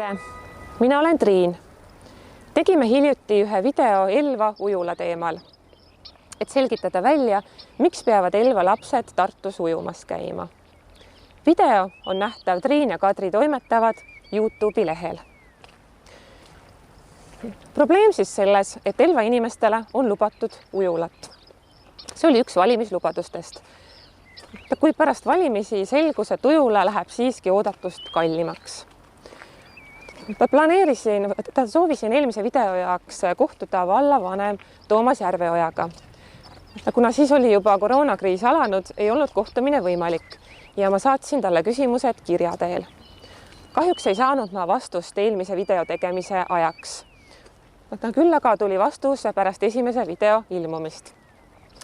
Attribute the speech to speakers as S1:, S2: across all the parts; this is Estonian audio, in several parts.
S1: tere! Mina olen Triin. Tegime hiljuti ühe video Elva ujula teemal, et selgitada välja, miks peavad Elva lapsed Tartus ujumas käima. Video on nähtav Triin ja Kadri toimetavad YouTube'i lehel. Probleem siis selles, et Elva inimestele on lubatud ujulat. See oli üks valimislubadustest. Kui pärast valimisi selgus, et ujula läheb siiski oodatust kallimaks. Soovisin eelmise video jaoks kohtuda vallavanem Toomas Järveojaga. Kuna siis oli juba koroonakriis alanud, ei olnud kohtumine võimalik ja ma saatsin talle küsimused kirja teel. Kahjuks ei saanud ma vastust eelmise video tegemise ajaks. Küll aga tuli vastus pärast esimese video ilmumist.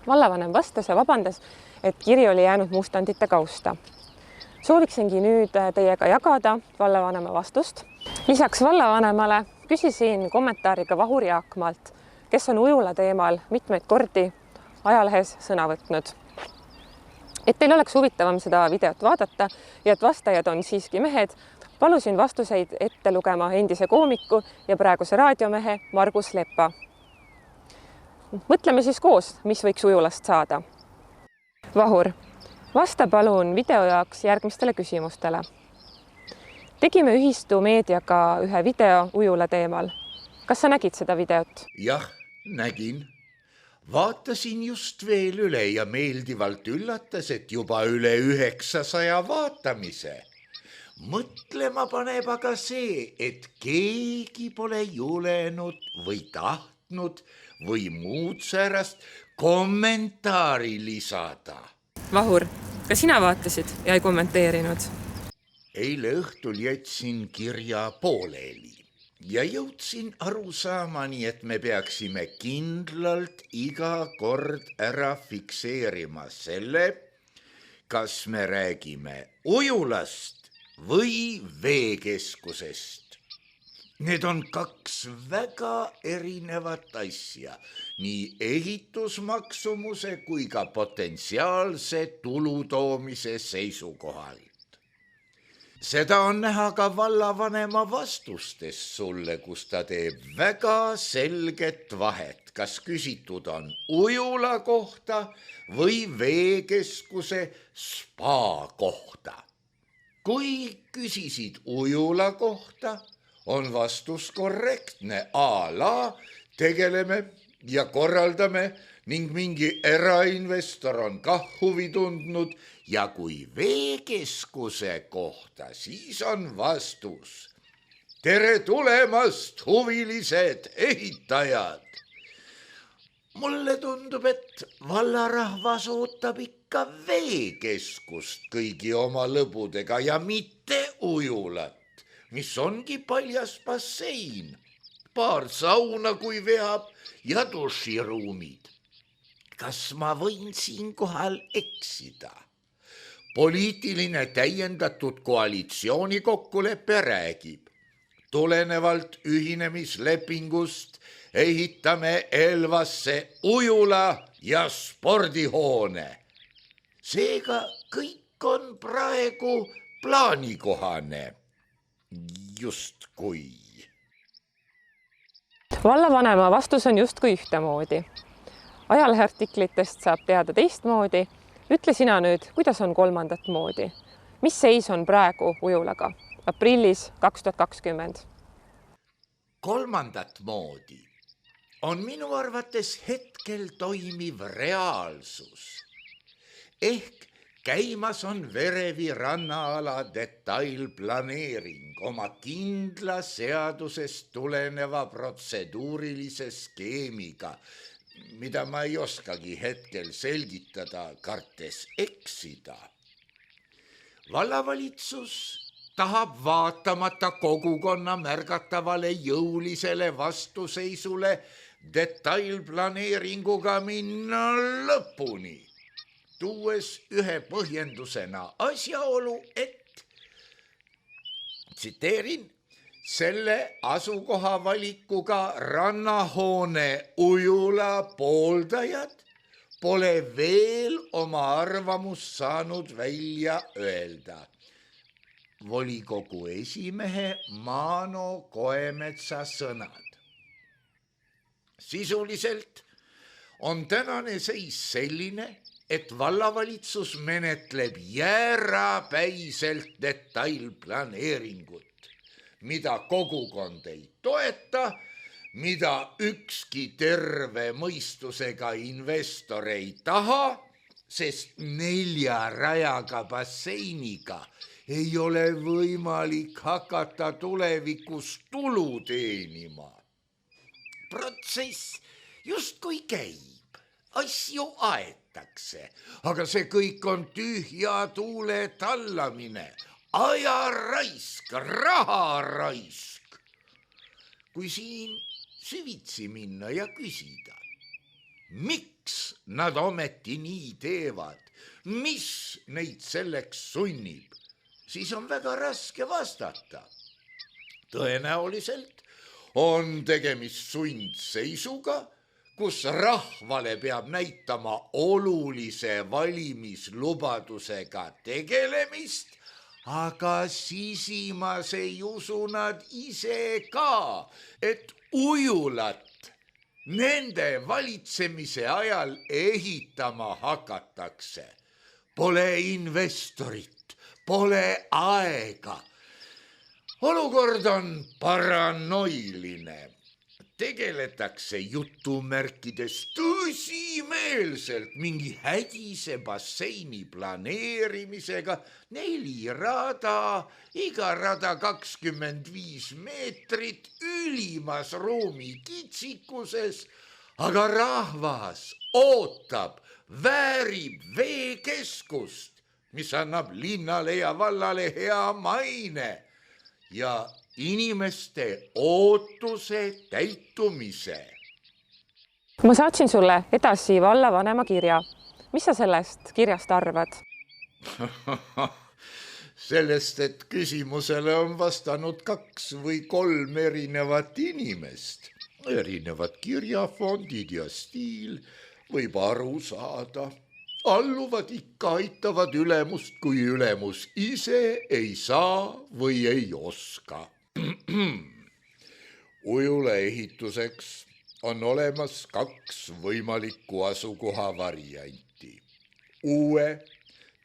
S1: Vallavanem vastas ja vabandas, et kiri oli jäänud mustandite kausta. Sooviksingi nüüd teiega jagada vallavanema vastust. Lisaks vallavanemale küsisin kommentaariga Vahur Jaakmaalt, kes on ujula teemal mitmeid kordi ajalehes sõna võtnud. Et teil oleks huvitavam seda videot vaadata ja et vastajad on siiski mehed, palusin vastuseid ette lugema endise koomiku ja praeguse raadiomehe Margus Lepa. Mõtleme siis koos, mis võiks ujulast saada. Vahur, vasta palun video jaoks järgmistele küsimustele. Tegime ühistu meediaga ühe video ujula teemal. Kas sa nägid seda videot?
S2: Jah, nägin. Vaatasin just veel üle ja meeldivalt üllatas, et juba üle 900 vaatamise. Mõtlema paneb aga see, et keegi pole julenud või tahtnud või muud säärast kommentaari lisada.
S1: Vahur, ka sina vaatasid ja ei kommenteerinud?
S2: Eile õhtul jätsin kirja pooleli ja jõudsin arusaamani, et me peaksime kindlalt iga kord ära fikseerima selle, kas me räägime ujulast või veekeskusest. Need on kaks väga erinevat asja, nii ehitusmaksumuse kui ka potentsiaalse tulutoomise seisukohalt. Seda on näha ka vallavanema vastustes sulle, kus ta teeb väga selget vahet, kas küsitud on ujula kohta või veekeskuse spa kohta. Kui küsisid ujula kohta, on vastus korrektne. A la tegeleme ja korraldame ning mingi erainvestor on kah huvi tundnud ja kui veekeskuse kohta, siis on vastus. Tere tulemast, huvilised ehitajad! Mulle tundub, et vallarahvas ootab ikka veekeskust kõigi oma lõbudega ja mitte ujulat, mis ongi paljas bassein, paar sauna kui veab ja duširuumid. Kas ma võin siinkohal eksida? Poliitiline täiendatud koalitsiooni kokkulepe räägib. Tulenevalt ühinemislepingust ehitame Elvasse ujula ja spordihoone. Seega kõik on praegu plaanikohane. Justkui.
S1: Vallavanema vastus on justkui ühtemoodi. Ajaleheartiklitest saab teada teistmoodi. Ütle sina nüüd, kuidas on kolmandat moodi? Mis seis on praegu ujulaga? Aprillis 2020.
S2: Kolmandat moodi on minu arvates hetkel toimiv reaalsus. Ehk käimas on Verevi rannaala detailplaneering oma kindla seadusest tuleneva protseduurilise skeemiga, mida ma ei oskagi hetkel selgitada, kartes eksida. Vallavalitsus tahab vaatamata kogukonna märgatavale jõulisele vastuseisule detailplaneeringuga minna lõpuni, tuues ühe põhjendusena asjaolu, et, tsiteerin, selle asukoha valikuga rannahoone ujula pooldajad pole veel oma arvamust saanud välja öelda. volikogu esimehe Maano Koemetsa sõnad. Sisuliselt on tänane seis selline, et vallavalitsus menetleb jäärapäiselt detailplaneeringut, mida kogukond ei toeta, mida ükski terve mõistusega investor ei taha, sest 4 rajaga basseiniga ei ole võimalik hakata tulevikus tulu teenima. Protsess justkui käib, asju aetakse, aga see kõik on tühja tuule tallamine, ajaraisk, raharaisk. Kui siin süvitsi minna ja küsida, miks nad ometi nii teevad, mis neid selleks sunnib, siis on väga raske vastata. Tõenäoliselt on tegemist sundseisuga, kus rahvale peab näitama olulise valimislubadusega tegelemist, aga sisimas ei usu nad ise ka, et ujulat nende valitsemise ajal ehitama hakatakse. Pole investorit, pole aega. Olukord on paranoiline. Tegeletakse jutumärkides tõsimeelselt mingi hädise basseini planeerimisega, 4 rada, iga rada 25 meetrit, ülimas ruumi kitsikuses, aga rahvas ootab, väärib veekeskust, mis annab linnale ja vallale hea maine ja inimeste ootuse täitumise.
S1: Ma saatsin sulle edasi vallavanema kirja. Mis sa sellest kirjast arvad?
S2: Sellest, et küsimusele on vastanud 2 või 3 erinevat inimest. Erinevad kirjafondid ja stiil, võib aru saada. Alluvad ikka aitavad ülemust, kui ülemus ise ei saa või ei oska. Ujula ehituseks on olemas 2 võimalikku asukoha varianti. Uue,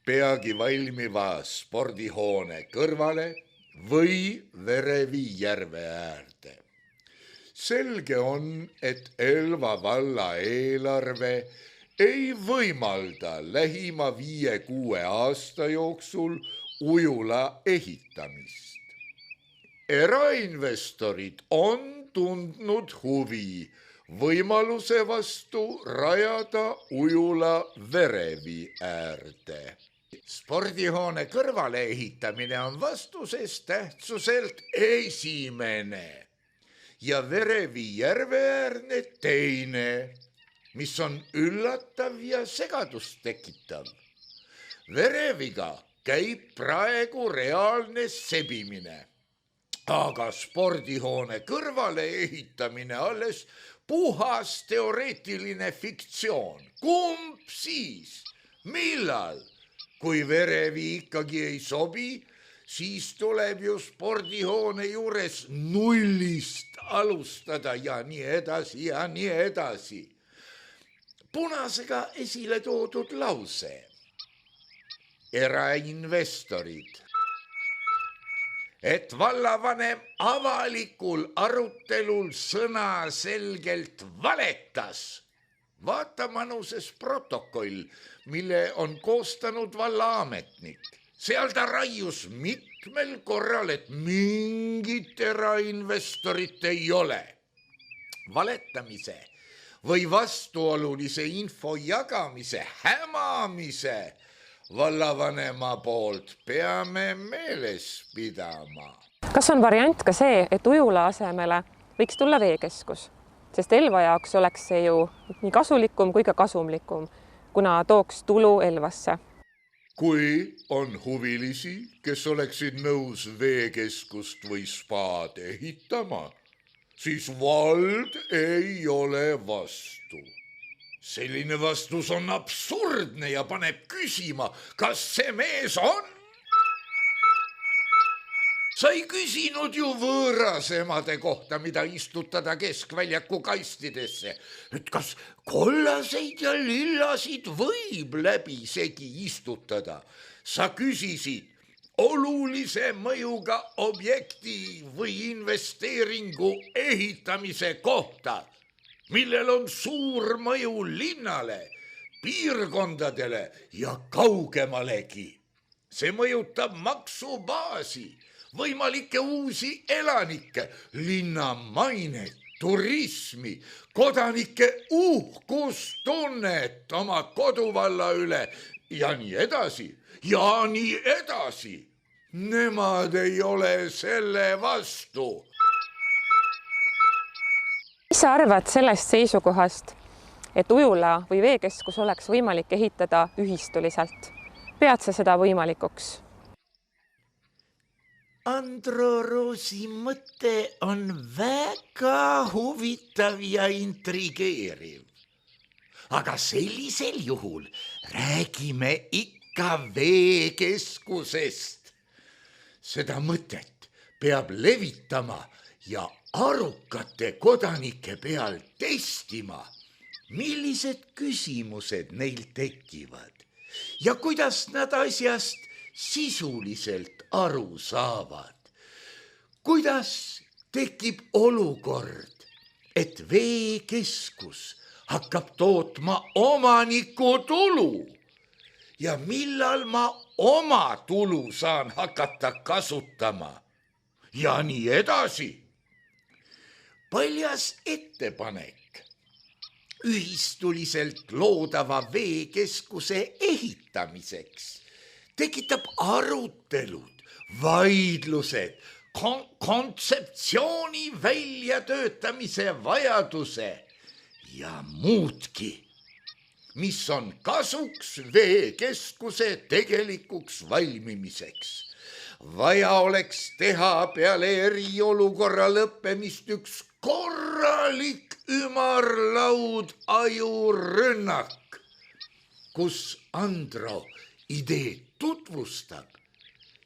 S2: peagi valmiva spordihoone kõrvale või Verevi järve äärde. Selge on, et Elva valla eelarve ei võimalda lähima 5-6 aasta jooksul ujula ehitamist. Erainvestorid on tundnud huvi võimaluse vastu rajada ujula Verevi äärde. Spordihoone kõrvale ehitamine on vastusest tähtsuselt esimene ja Verevi järveäärne teine, mis on üllatav ja segadust tekitav. Vereviga käib praegu reaalne sebimine. Aga spordihoone kõrvale ehitamine alles puhas teoreetiline fiktsioon. Kumb siis? Millal? Kui Verevi ikkagi ei sobi, siis tuleb ju spordihoone juures nullist alustada ja nii edasi ja nii edasi. Punasega esile toodud lause. Erainvestorid. Et vallavanem avalikul arutelul sõna selgelt valetas. Vaata manuses protokoll, mille on koostanud vallaametnik. Seal ta raius mitmel korral, et mingit erainvestorit ei ole. Valetamise või vastuolulise info jagamise, hämamise vallavanema poolt peame meeles pidama.
S1: Kas on variant ka see, et ujula asemele võiks tulla veekeskus? Sest Elva jaoks oleks see ju nii kasulikum kui ka kasumlikum, kuna tooks tulu Elvasse.
S2: Kui on huvilisi, kes oleksid nõus veekeskust või spaad ehitama, siis vald ei ole vastu. Selline vastus on absurdne ja paneb küsima, kas see mees on sa ei küsinud ju võõrasemade kohta, mida istutada keskväljaku kastidesse, et kas kollaseid ja lillasid võib läbisegi istutada. Sa küsisid olulise mõjuga objekti või investeeringu ehitamise kohta, millel on suur mõju linnale, piirkondadele ja kaugemalegi. See mõjutab maksubaasi, võimalikke uusi elanikke, linna mainet, turismi, kodanike uhkustunnet oma koduvalla üle ja nii edasi ja nii edasi. Nemad ei ole selle vastu.
S1: Mis sa arvad sellest seisukohast, et ujula või veekeskus oleks võimalik ehitada ühistuliselt? Pead sa seda võimalikuks?
S2: Andro Roosi mõte on väga huvitav ja intrigeeriv. Aga sellisel juhul räägime ikka veekeskusest. Seda mõtet peab levitama ja arukate kodanike peal testima, millised küsimused neil tekivad ja kuidas nad asjast sisuliselt aru saavad. Kuidas tekib olukord, et veekeskus hakkab tootma omaniku tulu ja millal ma oma tulu saan hakata kasutama ja nii edasi. Paljas ettepanek ühistuliselt loodava veekeskuse ehitamiseks tekitab arutelud, vaidlused, kontseptsiooni väljatöötamise vajaduse ja muudki, mis on kasuks veekeskuse tegelikuks valmimiseks. Vaja oleks teha peale eriolukorra lõppemist üks korralik ümarlaud ajurünnak, kus Andro ideed tutvustab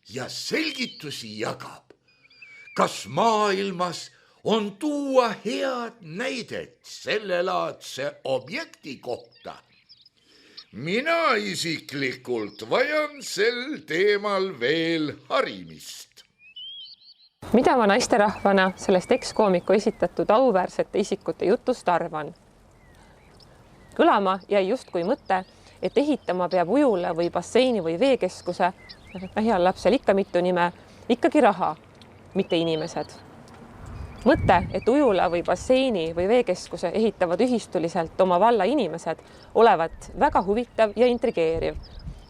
S2: ja selgitusi jagab. Kas maailmas on tuua head näidet sellelaadse objekti kohta? Mina isiklikult vajan sel teemal veel harimist.
S1: Mida ma naisterahvana sellest ekskoomiku esitatud auväärsete isikute jutust arvan? Kõlama jäi justkui mõte, et ehitama peab ujula või basseini või veekeskuse, heal lapsel ikka mitu nime, ikkagi raha, mitte inimesed. Mõte, et ujula või basseini või veekeskuse ehitavad ühistuliselt oma valla inimesed, olevat väga huvitav ja intrigeeriv.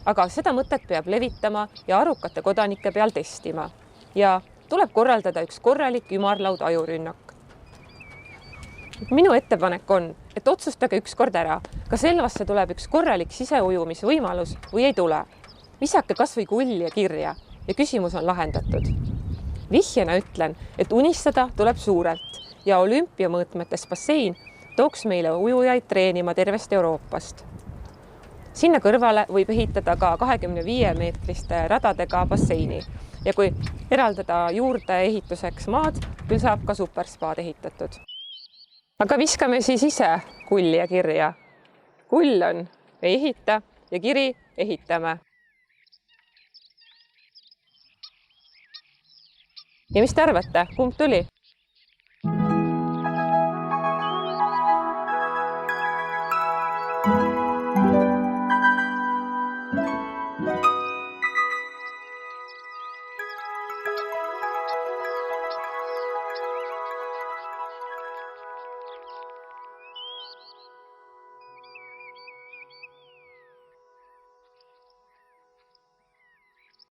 S1: Aga seda mõtet peab levitama ja arukate kodanike peal testima. Ja tuleb korraldada üks korralik ümarlaud ajurünnak. Minu ettepanek on, et otsustage üks kord ära, kas Elvasse tuleb üks korralik siseujumisvõimalus või ei tule. Visake kas või kull ja kirja ja küsimus on lahendatud. Vihjena ütlen, et unistada tuleb suurelt ja olümpiamõõtmetes bassein tooks meile ujujaid treenima tervest Euroopast. Sinna kõrvale võib ehitada ka 25-meetriste radadega basseini ja kui eraldada juurde ehituseks maad, küll saab ka superspaad ehitatud. Aga viskame siis ise kull ja kirja. Kull on ei ehita ja kiri ehitame. Ja mis te arvate, kumb tuli?